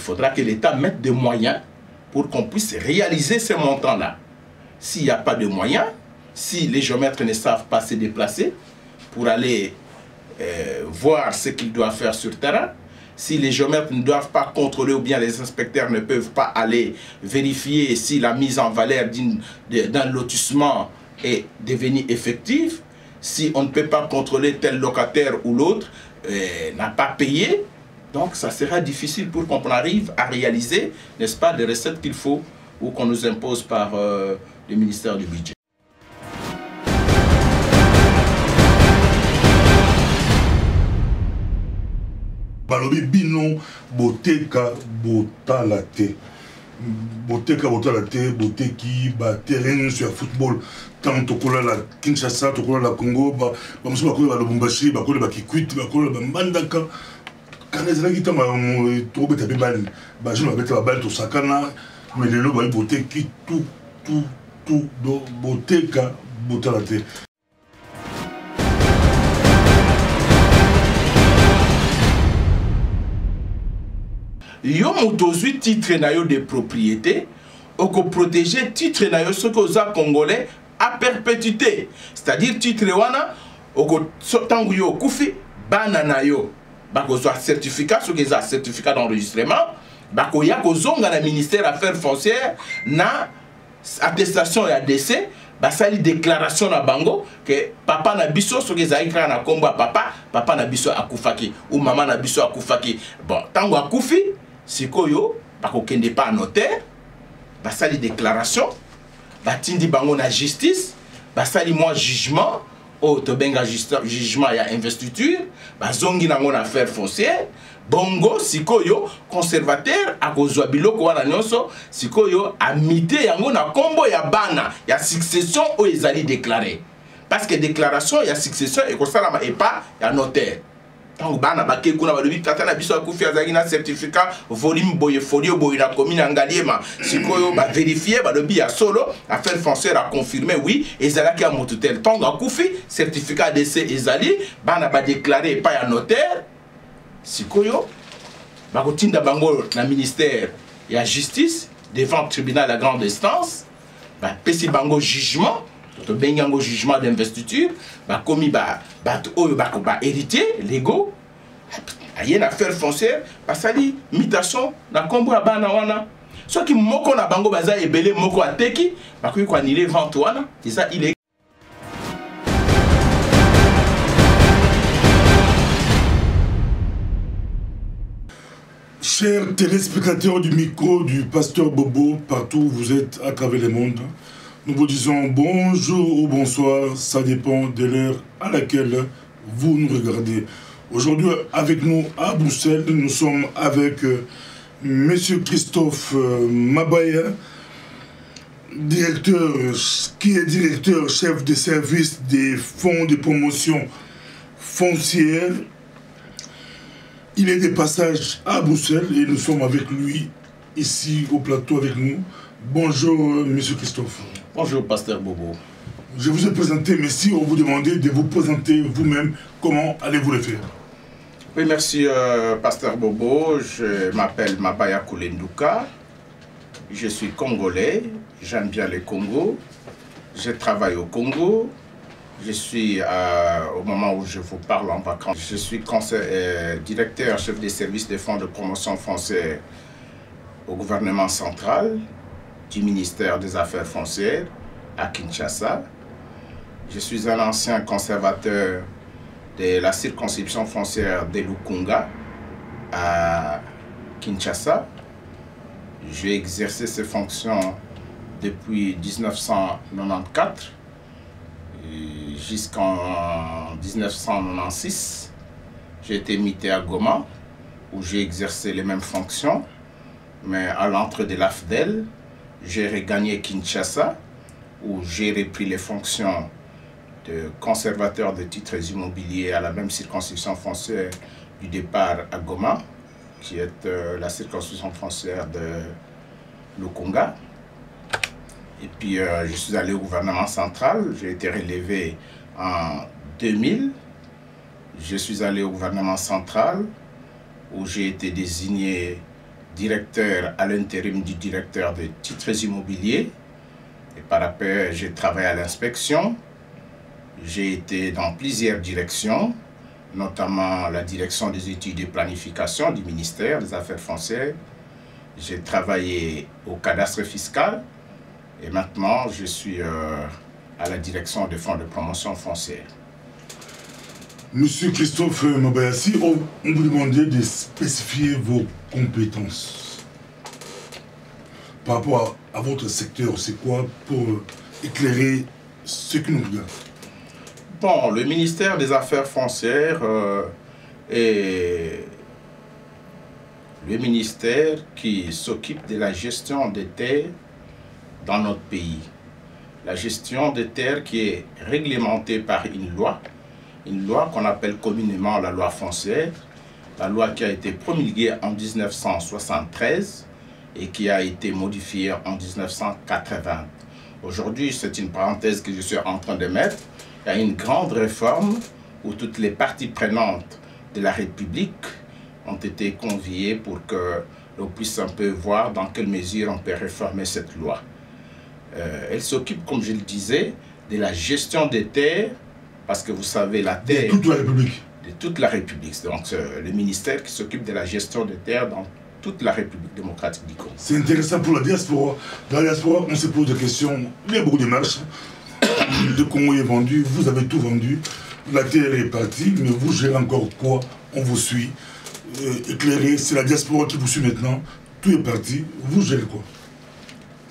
faudra que l'État mette des moyens pour qu'on puisse réaliser ces montants-là. S'il n'y a pas de moyens, si les géomètres ne savent pas se déplacer pour aller voir ce qu'ils doivent faire sur terrain, si les géomètres ne doivent pas contrôler ou bien les inspecteurs ne peuvent pas aller vérifier si la mise en valeur d'un lotissement est devenue effective, si on ne peut pas contrôler tel locataire ou l'autre n'a pas payé, donc ça sera difficile pour qu'on arrive à réaliser, n'est-ce pas, les recettes qu'il faut ou qu'on nous impose par le ministère du Budget. Balobi bino boteka botalate. Boteka botalate, boteki ba terrain sur football. Tant tokola la Kinshasa, tokola la Congo, ba musu bakola la Lubumbashi, bakola ba Kikwit, bakola ba Mbandaka. Quand les gens qui t'ont trouvé ta bébane, bah je m'appelle ta balle tout sakana, mais les lots bah boteki tout boteka botalate. Yo motozui titre na yo de propriété, oko protéger titre na yo ce que aux Congolais à perpétuité. C'est-à-dire titre wana oko tangu yo kufi bana na yo bako zo certificat ce que za certificat d'enregistrement bako ya ko zonga na ministère affaires foncières na attestation ya décès basali déclaration na bango que papa na biso ce que za ikra na komba papa na biso akufaki ou maman na biso akufaki. Bon tangu akufi sikoyo bakokende pa notaire basali déclaration batindi bango na justice basali moi jugement o to benga jugement ya investiture bazongi nango na affaire foncière bongo sikoyo conservateur akozwa biloko wana nyonso sikoyo amite yango na kombo ya bana ya succession o ezali déclaré parce que déclaration ya succession ekosalama epa ya notaire. Donc bana bake kuna balobi tata na biso akufi azali na certificat volume boye folio boye na commune Ngaliema sikoyo ba vérifier balobi ya solo affaire foncière a confirmé oui ezalaki a motutel tonga akufi certificat d'essai ezali bana ba déclarer pas ya notaire sikoyo bakotinda bango na ministère ya justice devant tribunal à grande instance ba pesi bango jugement to bengango jugement d'investiture ba commis ba oyo ba héritier légaux ayena affaire foncière basali mutation na kombo ya bana wana soki moko na bango baza ebele moko ateki bakoki ko annuler vente wana ça il est. Chers téléspectateurs du micro du Pasteur Bobo, partout où vous êtes à travers le monde, nous vous disons bonjour ou bonsoir, ça dépend de l'heure à laquelle vous nous regardez. Aujourd'hui, avec nous à Bruxelles, nous sommes avec Monsieur Christophe Mabaya, qui est directeur chef de service des fonds de promotion foncière. Il est de passage à Bruxelles et nous sommes avec lui ici au plateau avec nous. Bonjour Monsieur Christophe. Bonjour Pasteur Bobo. Je vous ai présenté, mais si on vous demandait de vous présenter vous-même, comment allez-vous le faire? Oui, merci Pasteur Bobo. Je m'appelle Mabaya Koulenduka. Je suis congolais. J'aime bien le Congo. Je travaille au Congo. Je suis, au moment où je vous parle en vacances, je suis directeur chef des services des fonds de promotion foncière au gouvernement central du ministère des Affaires foncières à Kinshasa. Je suis un ancien conservateur de la circonscription foncière de Lukunga à Kinshasa. J'ai exercé ces fonctions depuis 1994 jusqu'en 1996. J'ai été muté à Goma où j'ai exercé les mêmes fonctions, mais à l'entrée de l'AFDEL, j'ai regagné Kinshasa où j'ai repris les fonctions de conservateur de titres immobiliers à la même circonscription foncière du départ à Goma, qui est la circonscription foncière de Lukunga. Et puis je suis allé au gouvernement central, j'ai été relevé en 2000. Je suis allé au gouvernement central où j'ai été désigné directeur à l'intérim du directeur des titres immobiliers. Et par après, j'ai travaillé à l'inspection. J'ai été dans plusieurs directions, notamment la direction des études et planification du ministère des Affaires foncières. J'ai travaillé au cadastre fiscal et maintenant je suis à la direction des fonds de promotion foncière. Monsieur Christophe Mabayassi, on vous demandait de spécifier vos compétences par rapport à votre secteur. C'est quoi pour éclairer ceux qui nous regardent? Bon, le ministère des Affaires foncières est le ministère qui s'occupe de la gestion des terres dans notre pays. La gestion des terres qui est réglementée par une loi qu'on appelle communément la loi foncière, la loi qui a été promulguée en 1973 et qui a été modifiée en 1980. Aujourd'hui, c'est une parenthèse que je suis en train de mettre. Il y a une grande réforme où toutes les parties prenantes de la République ont été conviées pour que l'on puisse un peu voir dans quelle mesure on peut réformer cette loi. Elle s'occupe, comme je le disais, de la gestion des terres, parce que vous savez, la terre... De toute la République. De toute la République. Donc, le ministère qui s'occupe de la gestion des terres dans toute la République démocratique du Congo. C'est intéressant pour la diaspora. Dans la diaspora, on se pose des questions. Il y a beaucoup de marches. Le Congo est vendu, vous avez tout vendu. La terre est partie, mais vous gérez encore quoi? On vous suit. Éclairé, c'est la diaspora qui vous suit maintenant. Tout est parti. Vous gérez quoi?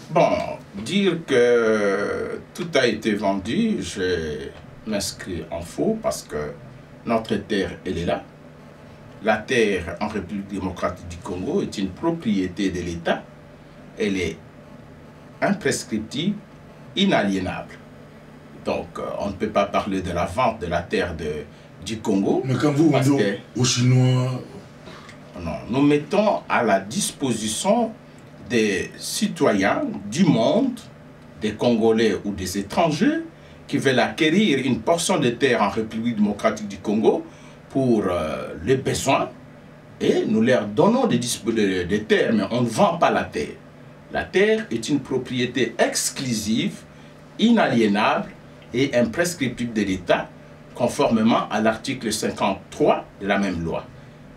Bon, dire que tout a été vendu, je m'inscris en faux parce que notre terre, elle est là. La terre en République démocratique du Congo est une propriété de l'État. Elle est imprescriptible, inaliénable. Donc, on ne peut pas parler de la vente de la terre du Congo. Mais quand vous vendez aux Chinois... Non, nous mettons à la disposition des citoyens du monde, des Congolais ou des étrangers, qui veulent acquérir une portion de terre en République démocratique du Congo pour les besoins, et nous leur donnons des terres, mais on ne vend pas la terre. La terre est une propriété exclusive, inaliénable et imprescriptible de l'État, conformément à l'article 53 de la même loi,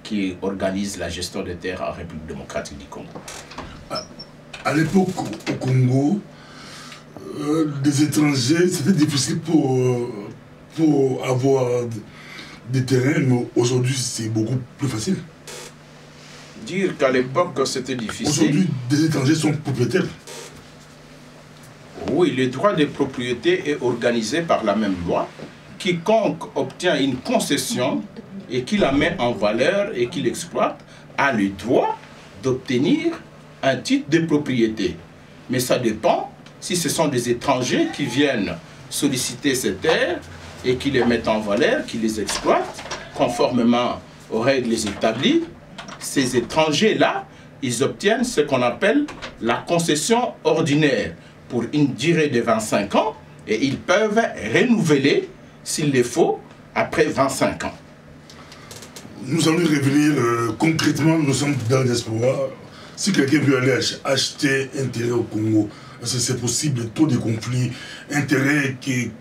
qui organise la gestion des terres en République démocratique du Congo. À l'époque, au Congo, des étrangers, c'était difficile pour avoir des terrains, mais aujourd'hui, c'est beaucoup plus facile. Dire qu'à l'époque, c'était difficile... Aujourd'hui, des étrangers sont propriétaires. Oui, le droit de propriété est organisé par la même loi. Quiconque obtient une concession et qui la met en valeur et qui l'exploite a le droit d'obtenir un titre de propriété. Mais ça dépend si ce sont des étrangers qui viennent solliciter ces terres et qui les mettent en valeur, qui les exploitent conformément aux règles établies. Ces étrangers-là, ils obtiennent ce qu'on appelle la concession ordinaire pour une durée de 25 ans et ils peuvent renouveler, s'il le faut, après 25 ans. Nous allons revenir concrètement, nous sommes dans la diaspora. Si quelqu'un veut aller acheter un terrain au Congo, est-ce que c'est possible? Le taux de conflit, un terrain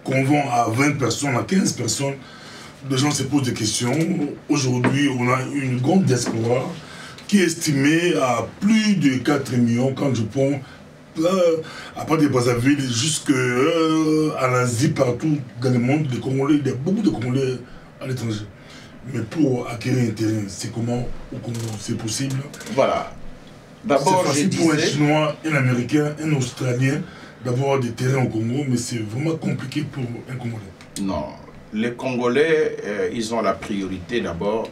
qu'on vend à 20 personnes, à 15 personnes, les gens se posent des questions. Aujourd'hui, on a une grande diaspora qui est estimée à plus de 4 millions quand je prends à part des Brazzaville jusqu'à l'Asie, partout dans le monde, les Congolais, il y a beaucoup de Congolais à l'étranger. Mais pour acquérir un terrain, c'est comment au Congo? C'est possible? Voilà. D'abord, c'est facile pour un Chinois, un Américain, un Australien d'avoir des terrains au Congo, mais c'est vraiment compliqué pour un Congolais. Non. Les Congolais, ils ont la priorité d'abord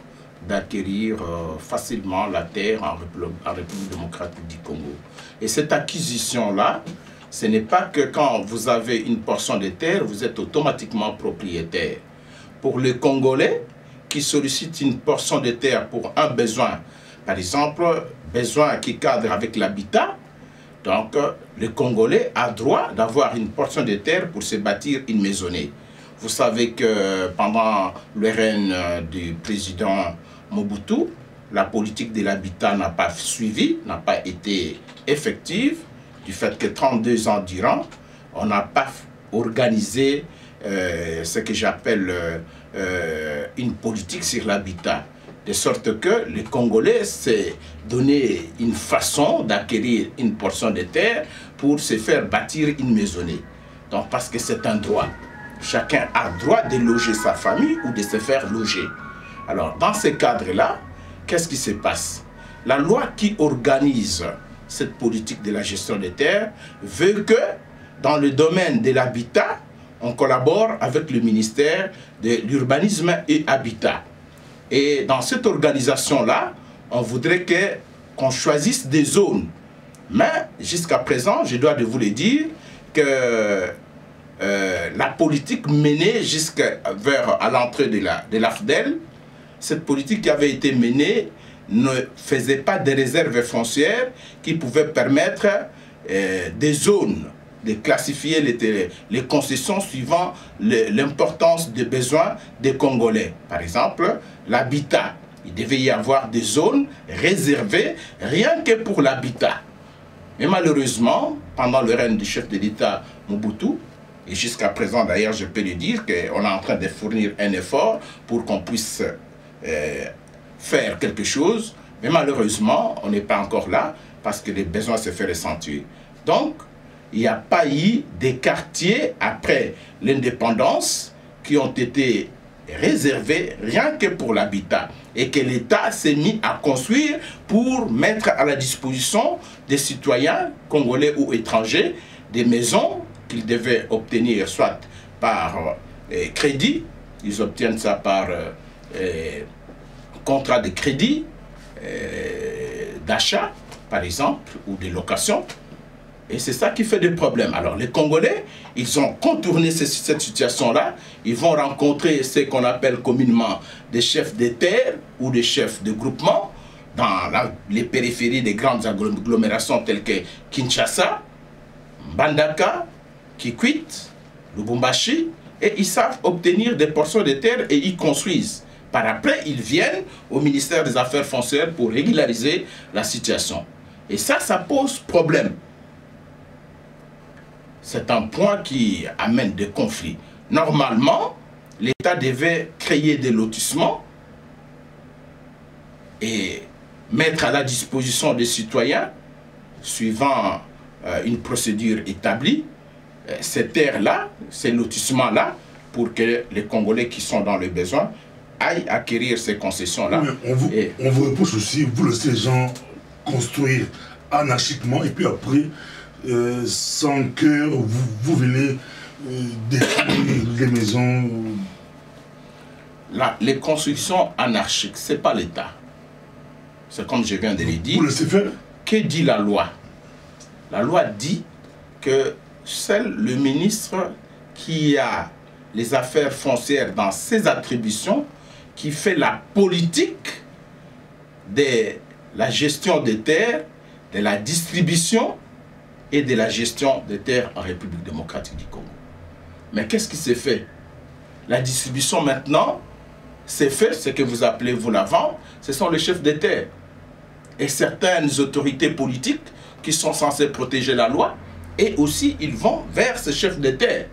d'acquérir facilement la terre en République démocratique du Congo. Et cette acquisition-là, ce n'est pas que quand vous avez une portion de terre, vous êtes automatiquement propriétaire. Pour les Congolais qui sollicitent une portion de terre pour un besoin, par exemple, besoin qui cadre avec l'habitat, donc le Congolais a droit d'avoir une portion de terre pour se bâtir une maisonnée. Vous savez que pendant le règne du président Mobutu, la politique de l'habitat n'a pas suivi, n'a pas été effective, du fait que 32 ans durant, on n'a pas organisé ce que j'appelle une politique sur l'habitat. De sorte que les Congolais s'est donné une façon d'acquérir une portion de terre pour se faire bâtir une maisonnée. Donc parce que c'est un droit. Chacun a le droit de loger sa famille ou de se faire loger. Alors dans ce cadre-là, qu'est-ce qui se passe? La loi qui organise cette politique de la gestion des terres veut que dans le domaine de l'habitat, on collabore avec le ministère de l'Urbanisme et Habitat. Et dans cette organisation-là, on voudrait qu'on choisisse des zones. Mais jusqu'à présent, je dois vous le dire, que la politique menée à l'entrée de l'AFDEL, cette politique qui avait été menée ne faisait pas de réserves foncières qui pouvaient permettre des zones, de classifier les concessions suivant l'importance des besoins des Congolais. Par exemple, l'habitat. Il devait y avoir des zones réservées rien que pour l'habitat. Mais malheureusement, pendant le règne du chef de l'État Mobutu, et jusqu'à présent d'ailleurs je peux le dire qu'on est en train de fournir un effort pour qu'on puisse faire quelque chose, mais malheureusement on n'est pas encore là parce que les besoins se font ressentir. Donc, il n'y a pas eu des quartiers après l'indépendance qui ont été réservés rien que pour l'habitat et que l'État s'est mis à construire pour mettre à la disposition des citoyens congolais ou étrangers des maisons qu'ils devaient obtenir soit par crédit, ils obtiennent ça par contrat de crédit, d'achat par exemple, ou de location. Et c'est ça qui fait des problèmes. Alors les Congolais, ils ont contourné cette situation-là. Ils vont rencontrer ce qu'on appelle communément des chefs de terre ou des chefs de groupement dans les périphéries des grandes agglomérations telles que Kinshasa, Mbandaka, Kikwit, Lubumbashi. Et ils savent obtenir des portions de terre et ils construisent. Par après, ils viennent au ministère des Affaires foncières pour régulariser la situation. Et ça pose problème. C'est un point qui amène des conflits. Normalement, l'État devait créer des lotissements et mettre à la disposition des citoyens, suivant une procédure établie, ces terres-là, ces lotissements-là, pour que les Congolais qui sont dans le besoin aillent acquérir ces concessions-là. On vous reproche aussi, vous laissez les gens construire anarchiquement et puis après, sans cœur, vous venez détruire les maisons. Les constructions anarchiques, ce n'est pas l'État. C'est comme je viens de le dire. Vous laissez faire? Que dit la loi? La loi dit que seul le ministre qui a les affaires foncières dans ses attributions, qui fait la politique de la gestion des terres, de la distribution et de la gestion des terres en République démocratique du Congo. Mais qu'est-ce qui s'est fait? La distribution maintenant, c'est fait, ce que vous appelez vous la vente, ce sont les chefs des terres. Et certaines autorités politiques qui sont censées protéger la loi, et aussi ils vont vers ces chefs des terres,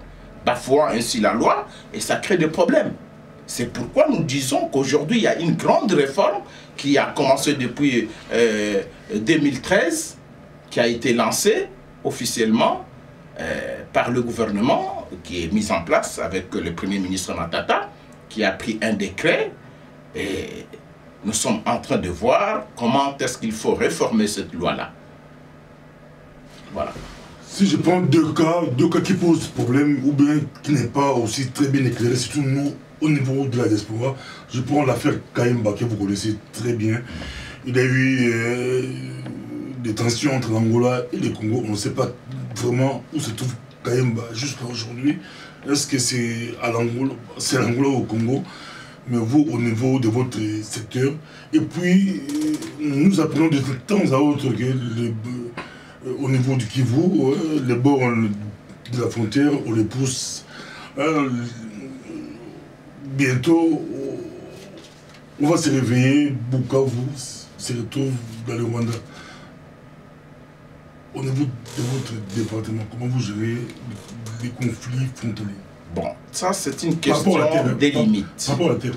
bafouant ainsi la loi, et ça crée des problèmes. C'est pourquoi nous disons qu'aujourd'hui il y a une grande réforme qui a commencé depuis 2013, qui a été lancée officiellement par le gouvernement, qui est mis en place avec le Premier ministre Matata, qui a pris un décret, et nous sommes en train de voir comment est-ce qu'il faut réformer cette loi-là. Voilà. Si je prends deux cas qui posent problème, ou bien qui n'est pas aussi très bien éclairé, surtout nous, au niveau de la diaspora, je prends l'affaire Kayemba, que vous connaissez très bien. Il y a eu des tensions entre l'Angola et le Congo. On ne sait pas vraiment où se trouve Kayemba jusqu'à aujourd'hui. Est-ce que c'est à l'Angola, ou au Congo? Mais vous, au niveau de votre secteur. Et puis, nous apprenons de temps à autre que au niveau du Kivu, les bords de la frontière, on les pousse bientôt on va se réveiller, Bukavu se retrouve dans le Rwanda. Au niveau de votre département, comment vous gérez les conflits frontaliers? Bon, ça c'est une question des limites. Par rapport à la terre.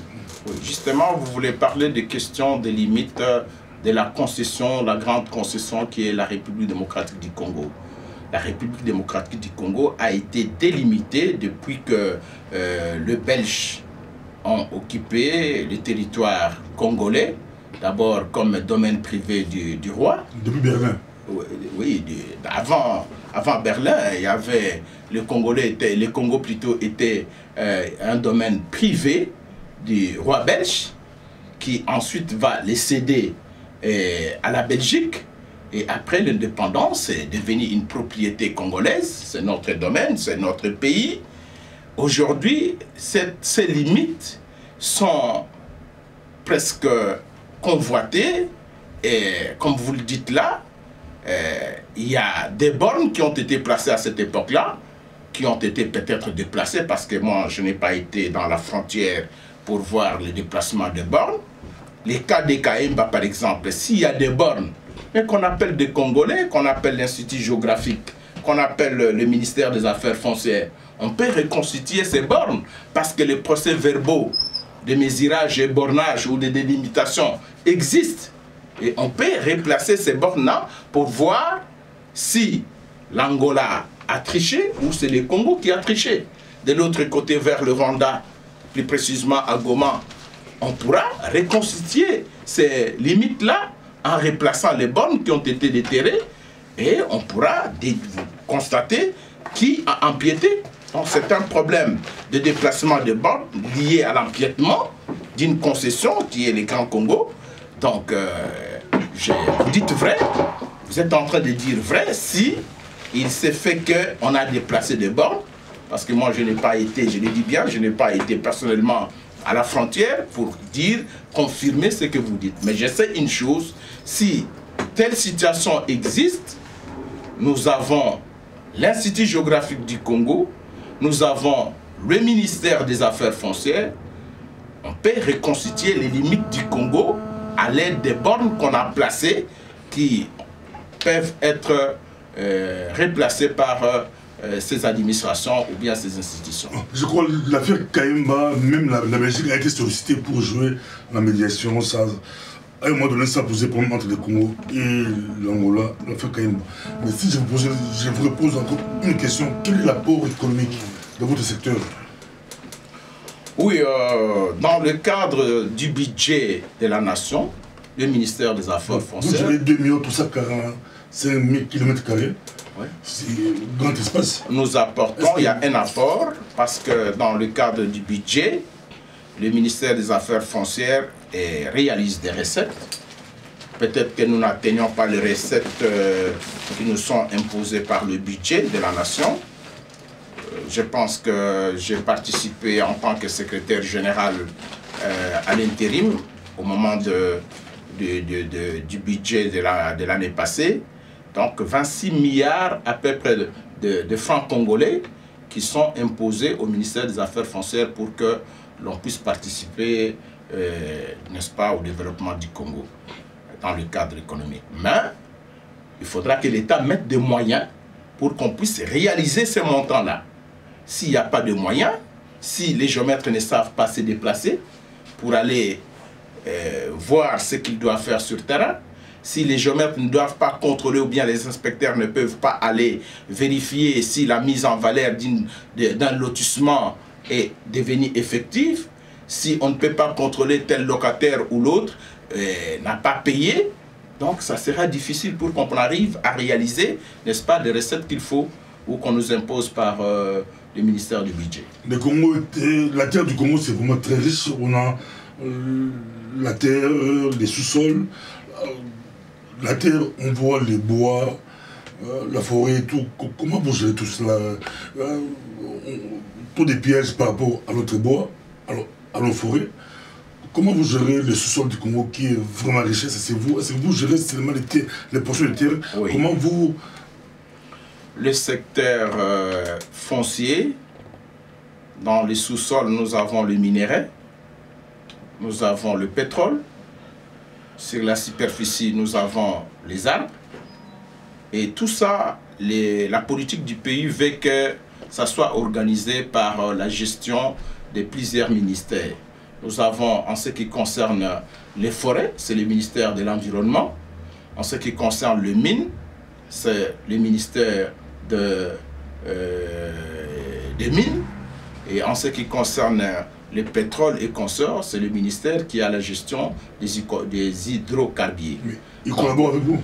Oui, justement, vous voulez parler des questions des limites de la concession, la grande concession qui est la République démocratique du Congo. La République démocratique du Congo a été délimitée depuis que les Belges ont occupé le territoire congolais, d'abord comme domaine privé du roi. Depuis Berlin. Oui, avant Berlin, il y avait le Congo plutôt était un domaine privé du roi belge qui ensuite va les céder à la Belgique et après l'indépendance c'est devenu une propriété congolaise, c'est notre domaine, c'est notre pays. Aujourd'hui, ces limites sont presque convoitées et comme vous le dites là, il y a des bornes qui ont été placées à cette époque-là, qui ont été peut-être déplacées parce que moi je n'ai pas été dans la frontière pour voir le déplacement des bornes. Les cas des Kaimba par exemple, s'il y a des bornes, mais qu'on appelle des Congolais, qu'on appelle l'Institut géographique, qu'on appelle le ministère des Affaires foncières, on peut reconstituer ces bornes parce que les procès-verbaux de mesurage et bornage ou de délimitation existent. Et on peut replacer ces bornes-là pour voir si l'Angola a triché ou c'est le Congo qui a triché. De l'autre côté, vers le Rwanda, plus précisément à Goma, on pourra reconstituer ces limites-là en replaçant les bornes qui ont été déterrées et on pourra constater qui a empiété. Donc c'est un problème de déplacement de bornes lié à l'empiètement d'une concession qui est le Grand Congo. Donc, vous dites vrai, vous êtes en train de dire vrai si il s'est fait qu'on a déplacé des bornes, parce que moi je n'ai pas été, je le dis bien, je n'ai pas été personnellement à la frontière pour dire, confirmer ce que vous dites. Mais je sais une chose, si telle situation existe, nous avons l'Institut géographique du Congo, nous avons le ministère des Affaires foncières, on peut reconstituer les limites du Congo à l'aide des bornes qu'on a placées qui peuvent être replacées par ces administrations ou bien ces institutions. Je crois que l'affaire Kaimba, même la Belgique a été sollicitée pour jouer la médiation. Ça, à un moment donné, ça posait problème entre le Congo et l'Angola, l'affaire Kaimba. Mais si je vous repose encore une question, quel est l'apport économique de votre secteur? Oui, dans le cadre du budget de la nation, le ministère des Affaires foncières... Vous avez 2 345 000 km². Ouais. C'est un grand espace. Nous apportons, il y a un apport, parce que dans le cadre du budget, le ministère des Affaires foncières réalise des recettes. Peut-être que nous n'atteignons pas les recettes qui nous sont imposées par le budget de la nation. Je pense que j'ai participé en tant que secrétaire général à l'intérim au moment du budget de l'année passée. Donc 26 milliards à peu près de francs congolais qui sont imposés au ministère des Affaires foncières pour que l'on puisse participer, n'est-ce pas, au développement du Congo dans le cadre économique. Mais il faudra que l'État mette des moyens pour qu'on puisse réaliser ces montants-là. S'il n'y a pas de moyens, si les géomètres ne savent pas se déplacer pour aller voir ce qu'ils doivent faire sur terrain, si les géomètres ne doivent pas contrôler ou bien les inspecteurs ne peuvent pas aller vérifier si la mise en valeur d'un lotissement est devenue effective, si on ne peut pas contrôler tel locataire ou l'autre n'a pas payé, donc ça sera difficile pour qu'on arrive à réaliser, n'est-ce pas, les recettes qu'il faut ou qu'on nous impose par le ministère du budget. La terre du Congo, c'est vraiment très riche. On a la terre, les sous-sols. La terre, on voit les bois, la forêt et tout. Comment vous gérez tout cela? Tous des pièges par rapport à notre bois, à nos forêts. Comment vous gérez le sous-sol du Congo qui est vraiment richesse? C'est vous gérez seulement les portions de terre? Oui. Comment vous... Le secteur foncier, dans les sous-sols, nous avons le minerai. nous avons le pétrole. Sur la superficie, nous avons les arbres. Et tout ça, la politique du pays veut que ça soit organisé par la gestion de plusieurs ministères. Nous avons, en ce qui concerne les forêts, c'est le ministère de l'Environnement. En ce qui concerne les mines, c'est le ministère des Mines. Et en ce qui concerne le pétrole et consorts, c'est le ministère qui a la gestion des hydrocarbures. Mais ils collaborent avec vous?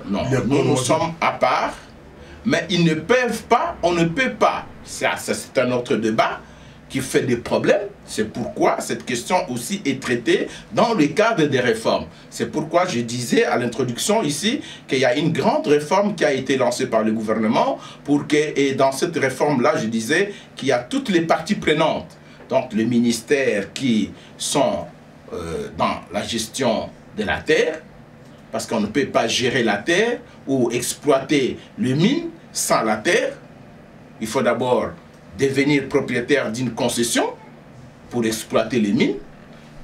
Non, nous sommes à part, mais ils ne peuvent pas, on ne peut pas. Ça c'est un autre débat qui fait des problèmes. C'est pourquoi cette question aussi est traitée dans le cadre des réformes. C'est pourquoi je disais à l'introduction ici qu'il y a une grande réforme qui a été lancée par le gouvernement et dans cette réforme-là, je disais qu'il y a toutes les parties prenantes. Donc les ministères qui sont dans la gestion de la terre, parce qu'on ne peut pas gérer la terre ou exploiter les mines sans la terre. Il faut d'abord devenir propriétaire d'une concession pour exploiter les mines.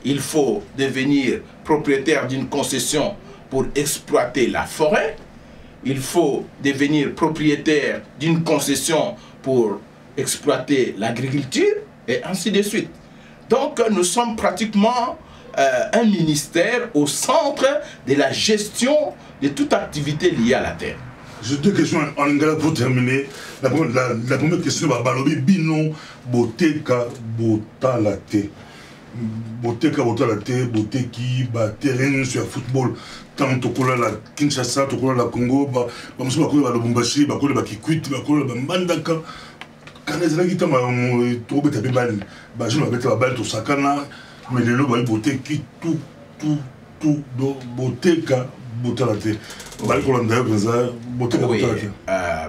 Il faut devenir propriétaire d'une concession pour exploiter la forêt. Il faut devenir propriétaire d'une concession pour exploiter l'agriculture et ainsi de suite. Donc nous sommes pratiquement un ministère au centre de la gestion de toute activité liée à la terre. J'ai deux questions en anglais pour terminer. La première question, Balobi Bino, Boteka, Botalate. Boteka, Botalate, Boteki, terrain sur football. Tant Tokola la Kinshasa, Tokola la Congo, Bamusu Bakola la Lubumbashi, Bakola la Kikwit, Bakola la Mbandaka. Quand les gens qui t'ont trouvé ta bébane, je m'avais fait la balle tout sakana, mais les lots, Boteki, tout, Boteka, Botalate. Oui,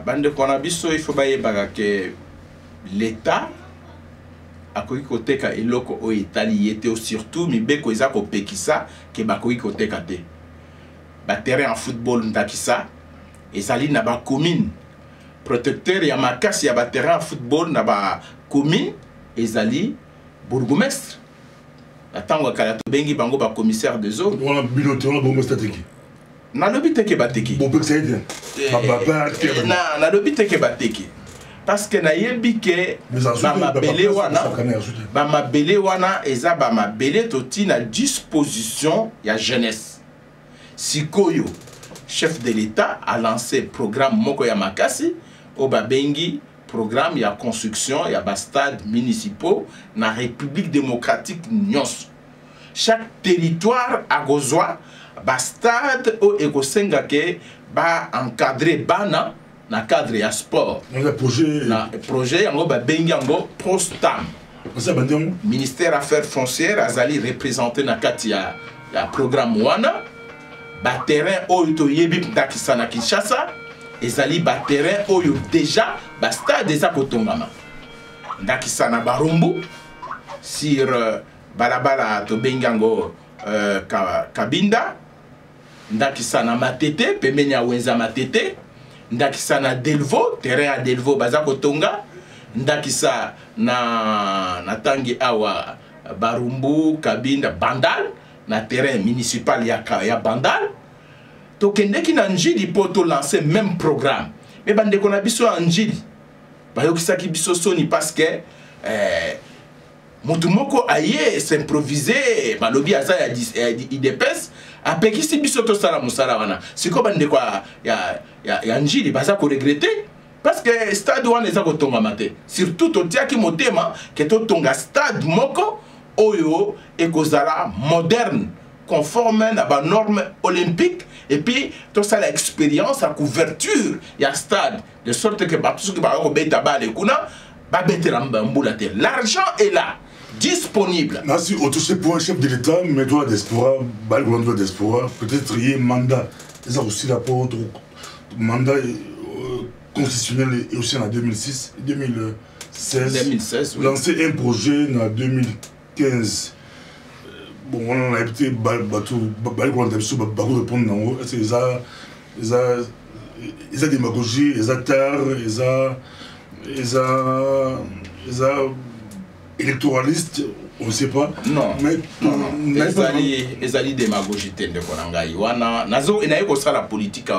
bande konabiso il faut que l'État a koteka eloko o Italie était surtout mibeko ezako pekisa ke bakoki koteka te. Ba terrain en football ndakisa ezali na ba commune protecteur ya makasi ya ba terrain en football na ba commune ezali bourgmestre. Atango kala to bengi bango ba commissaire des eaux. On a biloté on a bourgmestre teki. Na lobi teke bateki. Bon peut ça na lobi teke bateki. Parce que na yebi ke ba mabele wana eza ba mabele toti na disposition ya jeunesse. Sikoyo chef de l'État a lancé programme moko ya makasi o babengi programme ya construction ya ba stade municipaux na République démocratique nyonso. Chaque territoire a besoin ba stade o ekosenga ke ba encadrer bana na cadre ya sport. Projet yango ba bengi yango prostam. Ministère Affaires foncières azali représenté na kati ya programme wana. Ba terrain oyo to yebi ndakisa na Kinshasa ezali ba terrain oyo déjà ba stade eza kotongama. Ndakisa na Barumbu sur balabala to bengi yango Kabinda. Ndakisa na Matete, pembeni ya Wenza Matete. Ndakisa na Delvaux, terrain à Delvaux bazako tonga. Ndakisa na tangi awa Barumbu, Kabinda, Bandal, na terrain municipal ya Bandal. Tokendeki na Njili poto lancer même programme. Mais bande ko na biso ya Njili. Bayokisaki biso soni parce que Mutumoko aye s'improviser, balobi aza ya IDPS. Apekisi biso to sala musala wana siko bande kwa ya Njili baza ko regretter parce que stade wana eza ko tonga mate surtout to tiaki motema ke to tonga stade moko oyo ekozala moderne conforme na ba norme olympique et puis to sala expérience à couverture ya stade de sorte que ba tout que ba ko beta ba le kuna ba betela mbula te. L'argent est là disponible. Merci. Au touché pour un chef de l'État, mais toi, la diaspora, la diaspora, peut-être il y a un mandat. C'est ça aussi rapport au mandat constitutionnel et aussi en 2006, 2016. Oui. Lancer un projet en 2015. Bon, on a été répondre. Ils ont démagogie, ils ont terre, ils ont électoraliste, On ne sait pas. Non. Mais les alliés démagogie de Konangaï. Nazo et la politique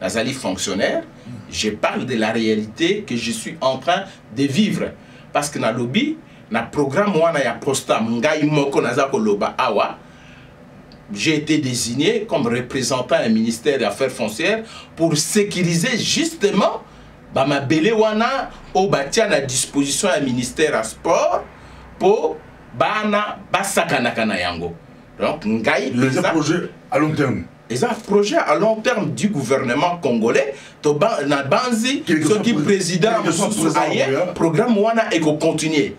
nazali fonctionnaire. Je parle de la réalité que je suis en train de vivre. Parce que na lobby, na programme wana ya posta ngai moko nazako loba awa. J'ai été désigné comme représentant du ministère des Affaires foncières pour sécuriser justement ma belé wana au batia à disposition du ministère à sport pour bana basakana kana yango. Donc ngai les projets à long terme. Les projets à long terme du gouvernement congolais, to na banzi ce qui président programme wana et continuer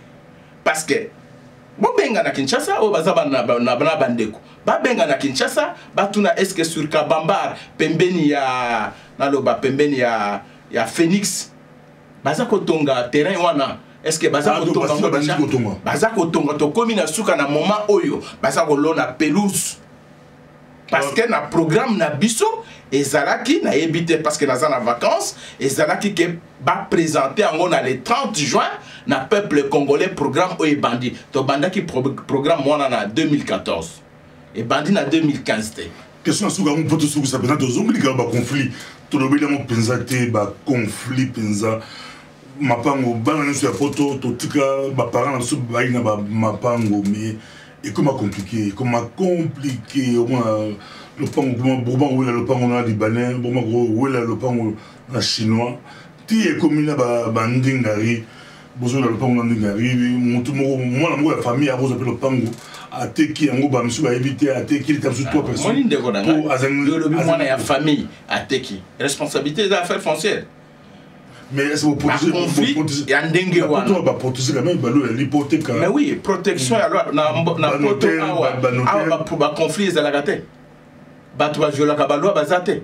parce que bon benga na Kinshasa o bazaba na bandeko ba benga na Kinshasa batuna est-ce que sur Kabambar pembeni ya naloba pembeni ya Phoenix bazako tonga terrain wana est-ce que bazako tonga to komi na suka na moment oyo bazako lona pelouse parce que na programme na biso ezalaki na ebité parce que naza na vacances ezalaki que ba présenter en le 30 juin na peuple congolais programme oyo bandi to bandaki programme wana na 2014 et bandi na 2015 te question suka on peut suka ça peut-être zongli ka ba conflit to lobela mo penza te ba conflit penza mapango bana nso ya poto to tika ba parents na so ba ina ba mapango mais et comment compliqué au moins le pan où le pan on a libanais bon où le pan on a chinois ti est comme là ba ndingari besoin le pan on a ndingari moi la famille a vous appelé le pan a teki yango ba misu ba éviter a teki les sur trois personnes moi la famille a teki responsabilité des affaires foncières. Mais est-ce que vous protégez quand même l'hypothèque? Mais oui, protection na poto ba conflit ezalakate. Bato ba viola ka ba loi bazate.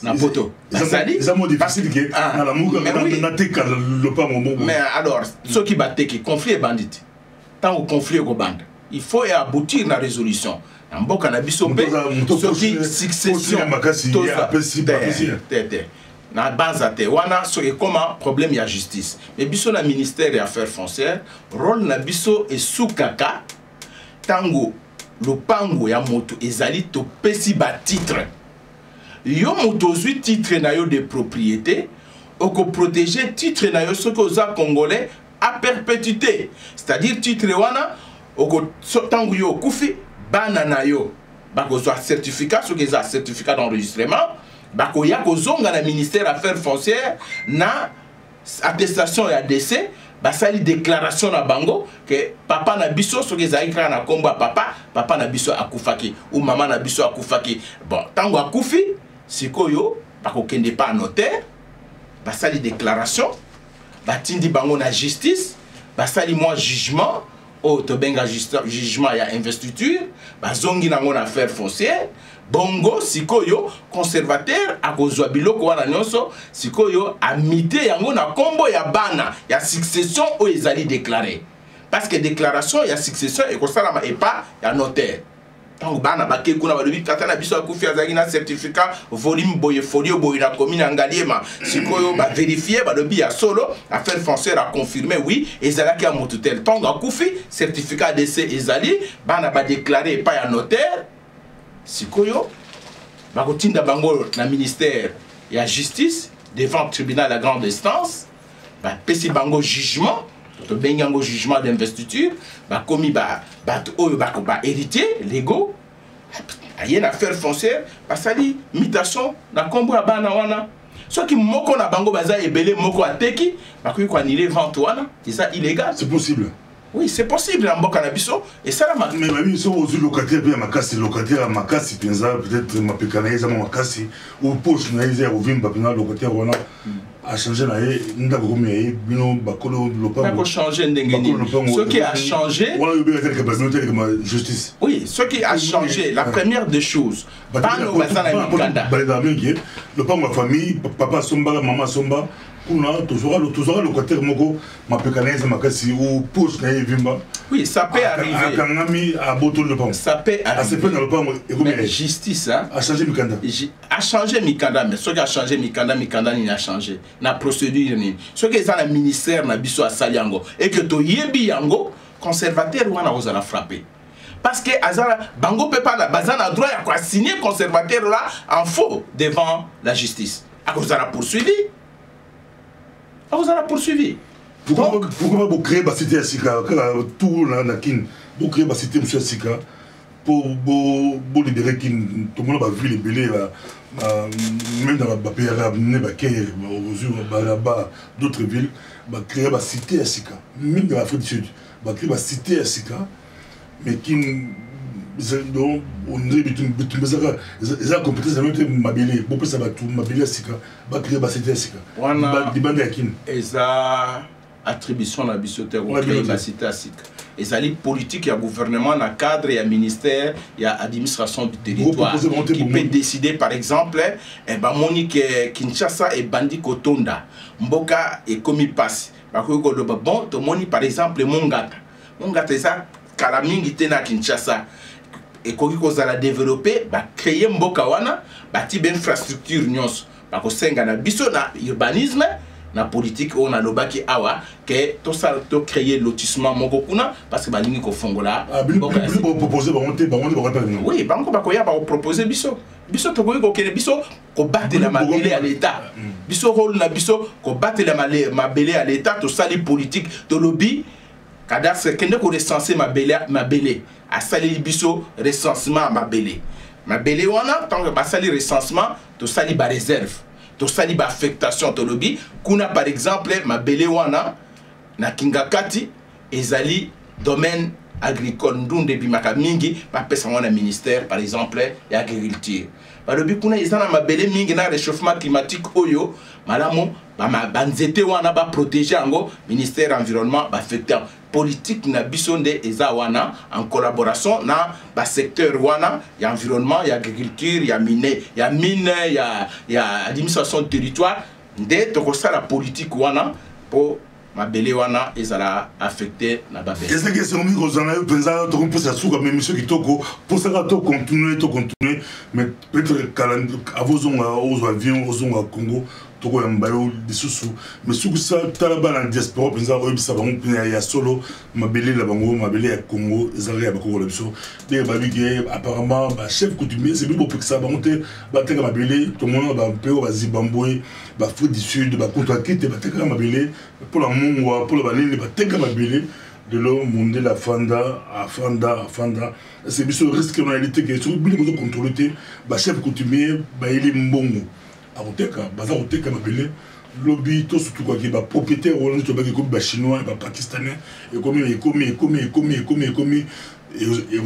Na poto. C'est moins difficile que na la mouka na teka le pas mon. Mais alors, ceux qui battent qui conflit et bandit. Tant au conflit au bande. Il faut aboutir la résolution. Na mboka na biso pe ceux qui succession na base te wana so e comment problème ya justice mais biso na ministère des affaires foncières rôle na biso e soukaka tango lopango ya moto ezali to pesi ba titre yo moto zui titre na yo de propriété oko protéger titre na yo ce que za congolais à perpétuité c'est-à-dire titre wana oko tango yo kufi bana na yo bako zo certificat ce que za certificat d'enregistrement bakoya kozonga na ministère affaires foncières na attestation ya décès basali déclaration na bango que papa na biso soki ezali kaka na kombo ya papa na biso akufaki ou maman na biso akufaki bon tango akufi sikoyo bakokende pa notaire basali déclaration batindi bango na justice basali moi jugement o to benga jugement ya investiture bazongi nango na affaires foncières bongo sikoyo conservateur akozwa biloko wana nyonso sikoyo amité yango na kombo ya bana ya succession o ezali déclaré parce que déclaration ya succession e kosalama epa ya notaire tango bana bake kuna balobi tata na biso akufi azali na certificat volume boye folio boye na commune Ngaliema sikoyo ba vérifier balobi ya solo affaire foncière a confirmé oui ezalaki ya motu tel tango akufi certificat d'essai ezali bana ba déclarer epa ya notaire sikoyo bakotinda bango na ministère ya justice devant tribunal à grande instance pesi bango jugement to bengango jugement d'investiture bakomi bato oyo ba héritier légaux ayena affaire foncière basali mutation na kombo ya bana wana soki moko na bango baza ebele moko ateki bakoki ko annuler vente wana c'est illégal. C'est possible. Oui, c'est possible en Bokanabiso et ça la mais oui, si vous êtes locataire bien makasi locataire makasi penza peut-être ma pécanaise ma makasi ou poche na iser ou vimba penza locataire wana a changé na ndako comme bino bakolo lopango. Pas changer ndengeni. Ce qui a changé voilà le bien comme justice. Oui, ce qui a changé la première des choses. Pas nous bazana mikanda. Le pango ma famille papa somba maman somba toujours locataire moko ma pécanaise makasi ou poche na vimba. Oui, ça peut arriver. Ça peut arriver. Mais justice a changé Mikanda. A changé Mikanda, mais ce qui a changé Mikanda n'a changé. La procédure, ce qui est dans le ministère na biso a saliango et que to yebi yango conservateur ou on a frappé. Parce que Bango peut pas bazana droit à signer conservateur là en faux devant la justice. À cause de la poursuivi. À cause de la poursuivi. Pourquoi vous créez la cité à Sika, tout la kin, vous créez la cité monsieur Sika pour libérer tout le monde va vivre les belés même dans la PRA, d'autres villes, va créer la cité à Sika, même dans l'Afrique du Sud, va créer la cité à Sika, mais qui on dirait que les compétences de Mabélé, beaucoup ça va tout Mabélé à Sika, va créer la cité à Sika. Et ça attribution à Bissoter ou créer la cité à Sika. Et ça les politique, il y a gouvernement, il y a cadre, il y a ministère, il y a administration du territoire qui peut décider par exemple, Monique Kinshasa et Bandi Kotonda, Mboka et Komi Pass. Bon, Moni par exemple, Mongata, c'est ça, Kalamingi Tena Kinshasa. Et quand on a développé, créer Mboka Wana, bâtir une infrastructure nyons, parce que c'est un urbanisme. Na politique on a loba ki awa que tout ça to créer lotissement mokokuna parce que balingi ko fongola proposer oui bango bakoya ba proposer biso to ko kene biso ko battre la mabele à l'état biso rôle na biso ko battre la mabele à l'état to sali politique to lobby kada se kende ko recenser mabele a sali biso recensement mabele wana tant que ba sali recensement to sali ba réserve to sali ba affectation to lobby kuna par exemple mabele wana na kingakati ezali domaine agricole ndunde bimaka mingi ba pesa wana ministère par exemple ya agriculture ba lobby kuna ezana mabele mingi na réchauffement climatique oyo malamu ba nzete wana ba protéger ango ministère environnement ba affecter politique na bisonde eza wana en collaboration na ba secteur wana ya environnement ya agriculture ya mine ya administration de territoire nde to ko sala politique wana pour mabele wana ezala affecté na ba bele. Est-ce que c'est un kozana yo penza to pour ça souka mais monsieur kitoko pour ça to continuer mais peut-être avozonga aux avions aux Congo toko ya mbayo disusu mais suku ça talaba na diaspora penza oyebisa bango ya solo mabele la bango mabele ya Congo ezali ya bakoko la biso de babige apparemment ba chef coutumier c'est beaucoup que ça bango te ba teka mabele tout le monde ba peo ba Zimbabwe ba Afrique du Sud ba contracte ba teka mabele pour la mongwa pour la banene ba teka mabele de l'eau monde la fanda c'est biso risque en réalité que sur bien ko contrôler ba chef coutumier ba ele mbongo Aroteka, Bazar Oteka Mabele, lobby, tout surtout quoi qui est propriétaire, on est comme chinois, pakistanais, et vous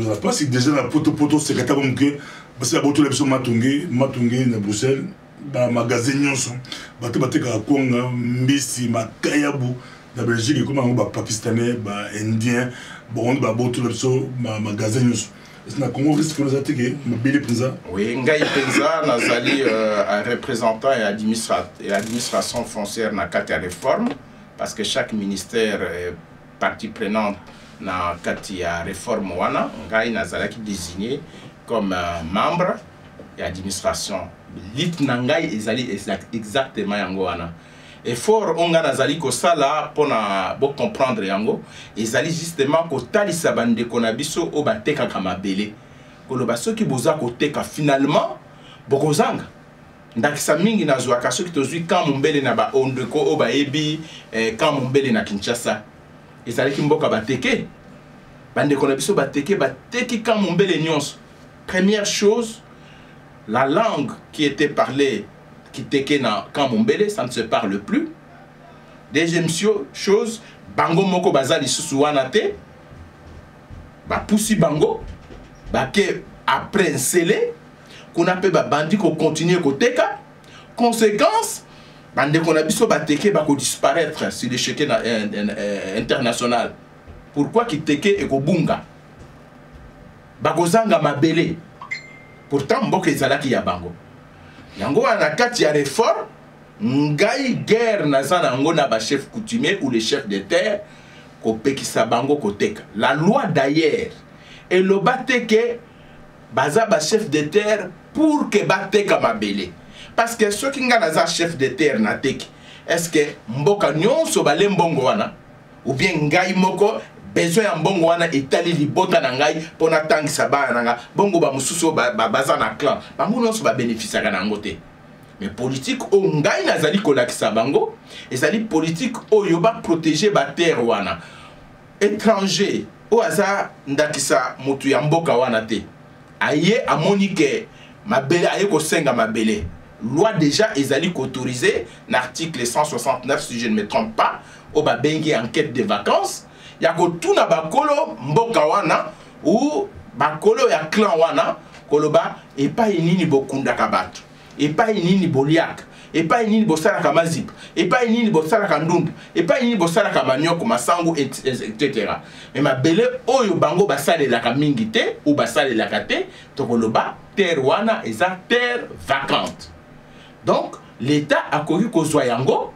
avez pas si déjà la poto secrétaire comme que, parce que la botte de Matungé, na Bruxelles, magasin Nyonson, Bateka Konga, Mbisi, Makayabu, la Belgique, et comme un pakistanais, indien, bon, botte de magasin Nyonson. Comment risque nous attaquer mobile penza? Oui, ngai penza nazali représentant et administration foncière na kati ya réforme parce que chaque ministère est partie prenante na kati ya réforme wana ngai nazali ki désigné comme membre et administration lit na ngai ezali exactement yango wana effort onga nazali ko sala pona bo comprendre yango ezali justement ko talisa bande ko na biso o bateka ka mabele ko lo baso ki boza ko teka finalement bokozanga ndakisa mingi na zwa kaso ki tozui kan mombele na ba ondeko o ba ebi kan mombele na Kinshasa ezali ki mboka bateke bande ko na biso bateki kan mombele nyonso. Première chose, la langue qui était parlée qui teke na Kamombele, ça ne se parle plus. Deuxième chose, bango moko bazali susu wana te, ba pusi bango, ba ke après nsele, qu'on appelle ba bandi ko continuer ko teka. Conséquence, bande ko na biso ba teke ba ko disparaître sur l'échiquier international. Pourquoi ki teke e ko bunga? Ba ko zanga mabele. Pourtant mboka ezalaki ya bango. Yango na kati ya réforme, ngai guerre nazana ngo na ba chef coutumier ou les chefs de terre ko pekisa bango ko teka. La loi d'ailleurs et le bateke baza ba chef de terre pour que bateka mabele. Parce que ceux qui nga naza chef de terre na teki, est-ce que mboka nyonso bale mbongo wana ou bien ngai moko besoin ya mbongo wana etali libota na ngai pona tangisa bana nanga bongo ba mususu baza na clan bango nyonso ba bénéficiaka nango te. Mais politique o ngai nazali kolakisa bango ezali politique oyo ba protéger ba terre wana étranger o aza ndakisa mutu ya mboka wana te aye amoni ke mabele aye kosenga mabele. Loi déjà ezali autorisé l'article 169 si je ne me trompe pas au ba bengi enquête de vacances ya ko tuna bakolo mboka wana ou bakolo ya clan wana koloba e pa inini bokunda kabatu e pa inini boliak e pa inini bosala kamazip e pa inini bosala kandundu e pa inini bosala kamanyoko masangu etc. Mais mabele oyo bango basale la kamingi te ou basale la kate to koloba terre wana eza terre vacante. Donc, l'État a connu Kozwayango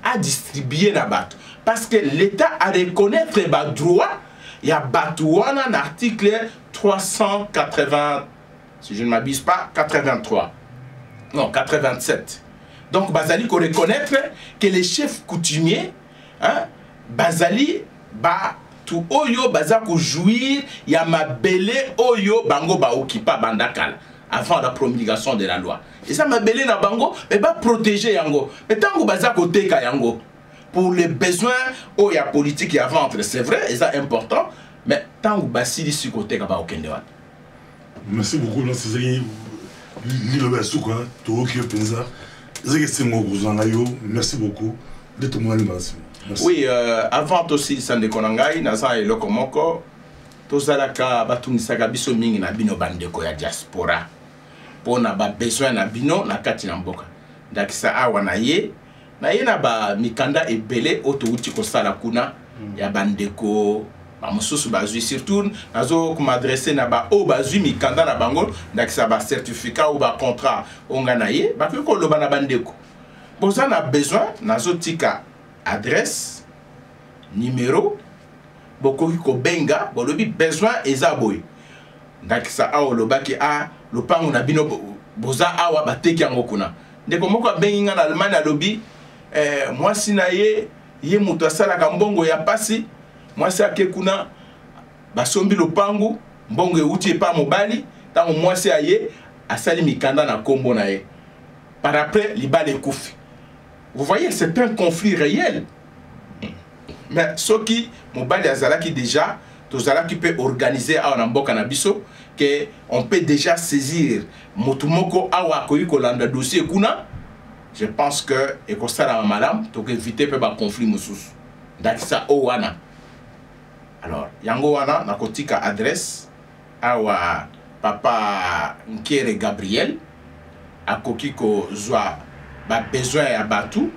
a distribué la batte. Parce que l'État a reconnaître les droits. Il y a Batouana, un article 380, si je ne m'abuse pas, 83. Non, 87. Donc, Bazali, qu'on reconnaître que les chefs coutumiers, hein, Bazali, tout Oyo, Bazako jouir, il y a ma belle Oyo, Bango, Baokipa, Bandakal. Avant la promulgation de la loi. Et ça m'a belé na bango, mais pas protéger yango. Mais tant que baza côté ka yango, pour les besoins où il y a politique et à vendre, c'est vrai, et ça important, mais tant que basili sur côté ka ba okende wat. Merci beaucoup, non c'est ni le basuka, to ki penza. C'est mon gozanayo, merci beaucoup de tout mon animation. Oui, avant aussi Sande Konangai, naza et lokomoko, tozalaka batungisaka biso mingi na bino bandeko ya diaspora. Pona ba besoin na bino na kati na mboka ndakisa awa na ye na ba mikanda ebele oto uti ko sala kuna ya bandeko ba mususu bazui surtout nazo ko m'adresser na ba o bazui mikanda na bango ndakisa ba certificat ou ba contrat onga na ye ba ko loba na bandeko boza na besoin nazo tika adresse numéro bokoki ko benga bolobi besoin eza boy ndakisa awa lobaki a lopango na bino boza awa bateki yango kuna ndeko moko abengi nga na Allemagne alobi mwasi na ye mutu asalaka mbongo ya pasi mwasi ake kuna basombi lopango mbongo euti epa mobali ntango mwasi aye asali mikanda na kombo na ye par après libala ekufi. Vous voyez, c'est un conflit réel. Mais ce qui mobali azalaki déjà tozalaki peut organiser awa mboka na biso que on peut déjà saisir motumoko awa koyi kolanda dossier kuna. Je pense que et ko sala malam to éviter pe ba conflit mususu ndakisa owana. Alors yango wana na kotika adresse awa papa Nkere Gabriel akoki ko zwa ba besoin ya batu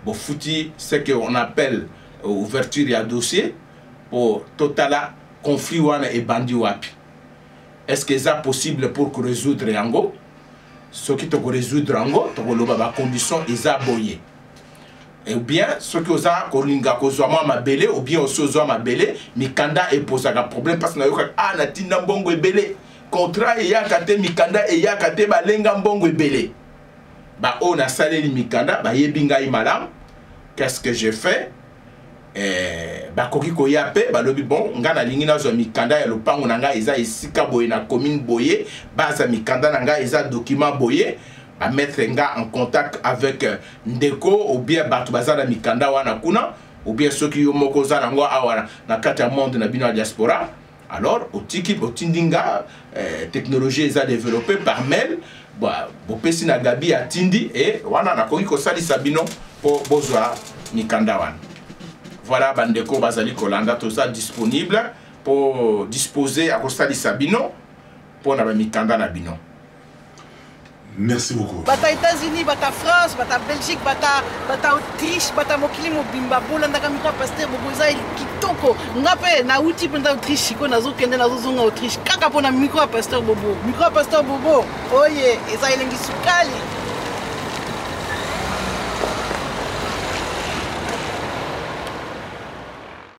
bo futi ce que on appelle ouverture ya dossier pour totala conflit wana et bandi wapi. Est-ce que c'est possible pour résoudre yango? Ce qui te résoudre yango, to loba ba condition eza boye. Ou bien ce que oza kolinga kozwa ma belé ou bien osozwa ma belé, mikanda e posaka problème parce que na yoka na tinda mbongo ebele. Contrat e yakate mikanda e yakate balenga mbongo ebele. Ba on a salé mikanda ba yebinga imalam. Qu'est-ce que j'ai fait? Bakoki koyape balobi bon ngana lingi nazo mikanda ya lopango nanga eza esika boye na commune boye baza mikanda nanga eza document boye ba mettre nga en contact avec ndeko ou bien batu bazana mikanda wana kuna ou bien ceux qui yo moko za nango awara na kati ya monde na bino diaspora. Alors otiki botindinga technologie eza développée par mail bo pesi na gabi atindi et wana na koki ko salisa bino po bozwa mikanda wana. Voilà, bandeko bazali kolanda tout ça disponible pour disposer à Costa di Sabino pour na mikanda na bino. Merci beaucoup. Bata États-Unis, bata France, bata Belgique, bata Autriche, bata mokili mobimba bolanda ka mika pasteur boboza kitoko. Ngape na uti penda Autriche ko nazo kende nazo zonga Autriche. Kaka pona micro pasteur bobo. Micro pasteur bobo. Oye, eza elengi sukali.